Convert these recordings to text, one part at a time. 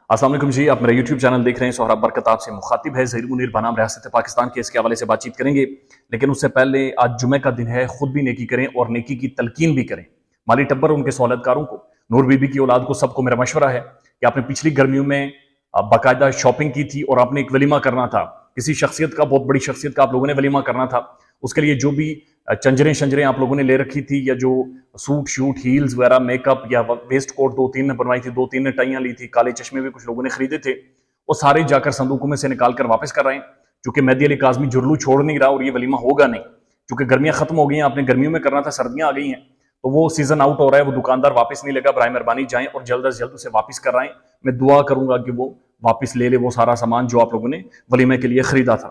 अस्सलाम वालेकुम जी, आप मेरा यूट्यूब चैनल देख रहे हैं। सोहराब बरकत आपसे मुखातिब है। ज़हीर मुनीर बनाम रियासत पाकिस्तान के इसके हवाले से बातचीत करेंगे, लेकिन उससे पहले आज जुमे का दिन है। खुद भी नेकी करें और नेकी की तलकीन भी करें। माली टब्बर उनके सहूलतकारों को, नूर बीबी की औलाद को, सबको मेरा मशवरा है कि आपने पिछली गर्मियों में बाकायदा शॉपिंग की थी और आपने एक वलीमा करना था। किसी शख्सियत का, बहुत बड़ी शख्सियत का आप लोगों ने वलीमा करना था। उसके लिए जो भी चंजरें शंजरें आप लोगों ने ले रखी थी, या जो सूट शूट हील्स वगैरह, मेकअप या वेस्ट कोट 2-3 ने बनवाई थी, 2-3 ने टाइयां ली थी, काले चश्मे भी कुछ लोगों ने खरीदे थे, वो सारे जाकर संदूकों में से निकाल कर वापस कर रहे हैं। क्योंकि मेहदी अली काज़मी जुर्लू छोड़ नहीं रहा और ये वलीमा होगा नहीं। क्योंकि गर्मियां खत्म हो गई हैं, आपने गर्मियों में करना था, सर्दियां आ गई हैं, तो वो सीजन आउट हो रहा है। वो दुकानदार वापस नहीं लेगा। बराए मेहरबानी जाएं और जल्द से जल्द उसे वापस कर रहे हैं। मैं दुआ करूंगा कि वो वापस ले ले वो सारा सामान जो आप लोगों ने वलीमे के लिए खरीदा था।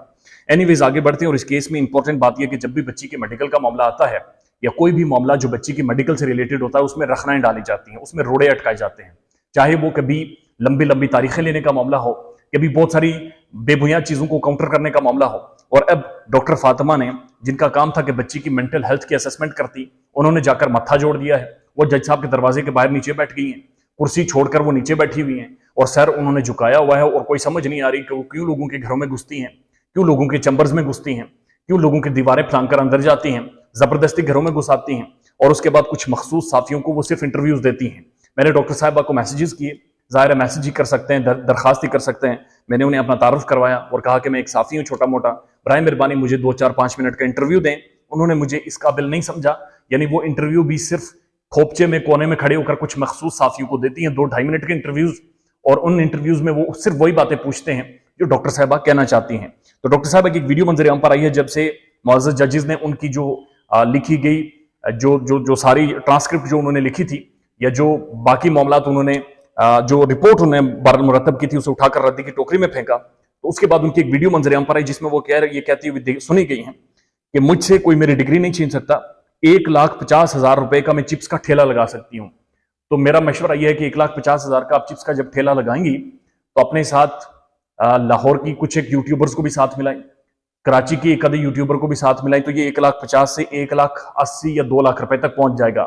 एनीवेज, आगे बढ़ते हैं। और इस केस में इंपॉर्टेंट बात यह कि जब भी बच्ची के मेडिकल का मामला आता है, या कोई भी मामला जो बच्ची की मेडिकल से रिलेटेड होता है, उसमें रखनाएं डाली जाती हैं, उसमें रोड़े अटकाए जाते हैं। चाहे वो कभी लंबी लंबी तारीखें लेने का मामला हो, कभी बहुत सारी बेबुनियाद चीजों को काउंटर करने का मामला हो। और अब डॉक्टर फातिमा ने, जिनका काम था कि बच्ची की मेंटल हेल्थ की असेसमेंट करती, उन्होंने जाकर मत्था जोड़ दिया है। वो जज साहब के दरवाजे के बाहर नीचे बैठ गई हैं, कुर्सी छोड़कर वो नीचे बैठी हुई हैं, और सर उन्होंने झुकाया हुआ है। और कोई समझ नहीं आ रही कि वो क्यों लोगों के घरों में घुसती हैं, क्यों लोगों के चैम्बर्स में घुसती हैं, क्यों लोगों की दीवारें फांग कर अंदर जाती हैं, जबरदस्ती घरों में घुसाती हैं, और उसके बाद कुछ मखसूस साथियों को वो सिर्फ इंटरव्यूज देती हैं। मैंने डॉक्टर साहिबा को मैसेजेस किए, ज़ाहिर है मैसेज ही कर सकते हैं, दरखास्त ही कर सकते हैं। मैंने उन्हें अपना तारुफ करवाया और कहा कि मैं एक साफ़ी हूँ छोटा मोटा, बराए मेहरबानी मुझे 2-4-5 मिनट का इंटरव्यू दें। उन्होंने मुझे इस काबिल नहीं समझा। यानी वो इंटरव्यू भी सिर्फ खोपचे में कोने में खड़े होकर कुछ मखसूस साथियों को देती हैं, 2-2.5 मिनट के इंटरव्यूज, और उन इंटरव्यूज में वो सिर्फ वही बातें पूछते हैं जो डॉक्टर साहिबा कहना चाहती हैं। तो डॉक्टर साहबा की एक वीडियो मंजर आम पर आई है, जब से मुअज़्ज़ज़ जजेस ने उनकी जो लिखी गई जो जो जो सारी ट्रांसक्रिप्ट जो उन्होंने लिखी थी, या जो बाकी मामला उन्होंने जो रिपोर्ट उन्होंने मुरतब की थी, उसे उठाकर रद्दी की टोकरी में फेंका। तो उसके बाद उनकी एक वीडियो मंजर आम पर आई, जिसमें वो ये कहती हुई सुनी गई है कि मुझसे कोई मेरी डिग्री नहीं छीन सकता। 1,50,000 रुपए का मैं चिप्स का ठेला लगा सकती हूँ। तो मेरा मशवरा यह है कि 1,50,000 का आप चिप्स का जब ठेला लगाएंगी, तो अपने साथ लाहौर की कुछ एक यूट्यूबर्स को भी साथ मिलाएं, कराची की एक आधे यूट्यूबर को भी साथ मिलाएं, तो ये 1,50,000 से 1,80,000 या 2 लाख रुपए तक पहुंच जाएगा।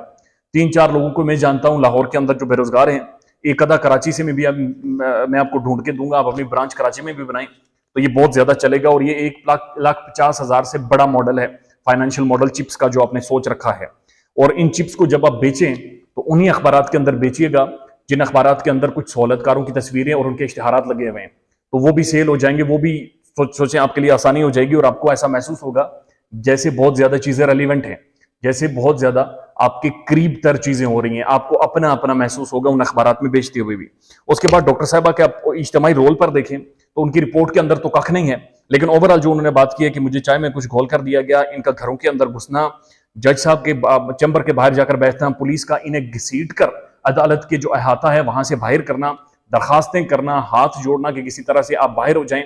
3-4 लोगों को मैं जानता हूं लाहौर के अंदर जो बेरोजगार हैं, एक आधा कराची से मैं आपको ढूंढ के दूंगा, आप अपनी ब्रांच कराची में भी बनाएं, तो ये बहुत ज्यादा चलेगा। और ये 1,50,000 से बड़ा मॉडल है, फाइनेंशियल मॉडल चिप्स का जो आपने सोच रखा है। और इन चिप्स को जब आप बेचें, तो उन्हीं अखबारात के अंदर बेचिएगा जिन अखबारात के अंदर कुछ सहूलतकारों की तस्वीरें और उनके इश्तिहारात लगे हुए हैं, तो वो भी सेल हो जाएंगे। वो भी सोचें, आपके लिए आसानी हो जाएगी, और आपको ऐसा महसूस होगा जैसे बहुत ज्यादा चीजें रेलिवेंट हैं, जैसे बहुत ज्यादा आपके करीब तर चीजें हो रही हैं। आपको अपना अपना महसूस होगा उन अखबारात में बेचते हुए भी। उसके बाद डॉक्टर साहिबा के आप इज्तिमाई रोल पर देखें, तो उनकी रिपोर्ट के अंदर तो कख नहीं है, लेकिन ओवरऑल जो उन्होंने बात की है कि मुझे चाय में कुछ घोल कर दिया गया, इनका घरों के अंदर घुसना, जज साहब के चैम्बर के बाहर जाकर बैठना, पुलिस का इन्हें घसीट कर अदालत के जो अहाता है वहां से बाहर करना, दरखास्तें करना, हाथ जोड़ना कि किसी तरह से आप बाहर हो जाएं।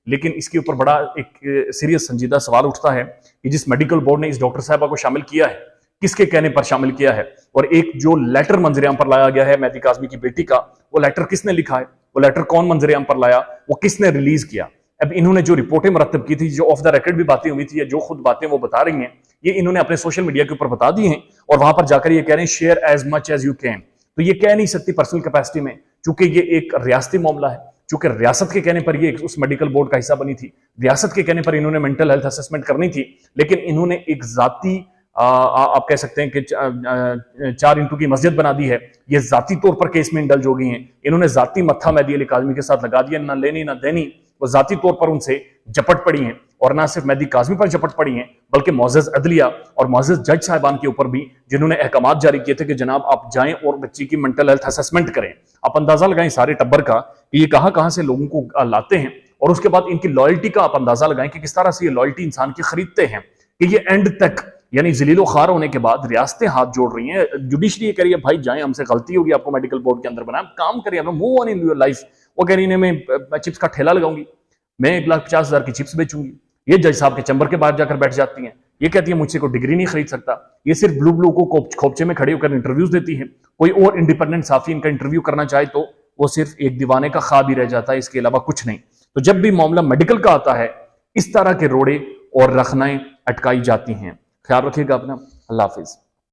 लेकिन इसके ऊपर बड़ा एक सीरियस संजीदा सवाल उठता है कि जिस मेडिकल बोर्ड ने इस डॉक्टर साहिबा को शामिल किया है, किसके कहने पर शामिल किया है। और एक जो लेटर मंजरेआम पर लाया गया है मेहदी काज़मी की बेटी का, वो लेटर किसने लिखा है, वो लेटर कौन मंजरेआम पर लाया, वो किसने रिलीज किया। अब इन्होंने जो रिपोर्टें मरतब की थी, जो ऑफ द रिकॉर्ड भी बातें हुई थी, या जो खुद बातें वो बता रही हैं, ये इन्होंने अपने सोशल मीडिया के ऊपर बता दी हैं, और वहां पर जाकर ये कह रहे हैं share as much as you can. तो ये कह नहीं सकती पर्सनल कैपेसिटी में, चूंकि ये एक रियासती मामला है, चूंकि रियासत के कहने पर ये उस मेडिकल बोर्ड का हिस्सा बनी थी, रियासत के कहने पर इन्होंने मेंटल हेल्थ असेसमेंट करनी थी, लेकिन इन्होंने एक जाती आप कह सकते हैं कि 4 इंटू की मस्जिद बना दी है। ये जाती तौर पर केस में इंडल्ज हो गई हैं। इन्होंने जाती मत्था मेहदी अली काज़मी के साथ लगा दिया, ना लेनी ना देनी, वो जाती तौर पर उनसे झपट पड़ी हैं। और ना सिर्फ मेहदी काज़मी पर झपट पड़ी हैं, बल्कि मुअज़्ज़ज़ अदलिया और मुअज़्ज़ज़ जज साहिबान के ऊपर भी, जिन्होंने अहकामात जारी किए थे कि जनाब आप जाएं और बच्ची की मेंटल हेल्थ असेसमेंट करें। आप अंदाजा लगाएं सारे टब्बर का कि ये कहां से लोगों को लाते हैं, और उसके बाद इनकी लॉयल्टी का आप अंदाजा लगाएं कि किस तरह से ये लॉयल्टी इंसान की खरीदते हैं, कि ये एंड तक, यानी जलीलो खार होने के बाद रियासतें हाथ जोड़ रही हैं, जुडिशरी ये कह रही है भाई जाएं, हमसे गलती होगी, आपको मेडिकल बोर्ड के अंदर बनाया, काम करिए, move on in your life. वो कह रही है मैं चिप्स का ठेला लगाऊंगी, मैं 1,50,000 की चिप्स बेचूंगी। ये जज साहब के चैम्बर के बाहर जाकर बैठ जाती हैं। ये कहती है मुझसे कोई डिग्री नहीं खरीद सकता। ये सिर्फ ब्लू को खोपचे में खड़े होकर इंटरव्यूज देती है। कोई और इंडिपेंडेंट साफी इनका इंटरव्यू करना चाहे तो वो सिर्फ एक दीवाने का ख्वाब ही रह जाता है, इसके अलावा कुछ नहीं। तो जब भी मामला मेडिकल का आता है, इस तरह के रोड़े और रखनाएं अटकाई जाती हैं। ख्याल रखिएगा अपना। अल्लाह हाफिज।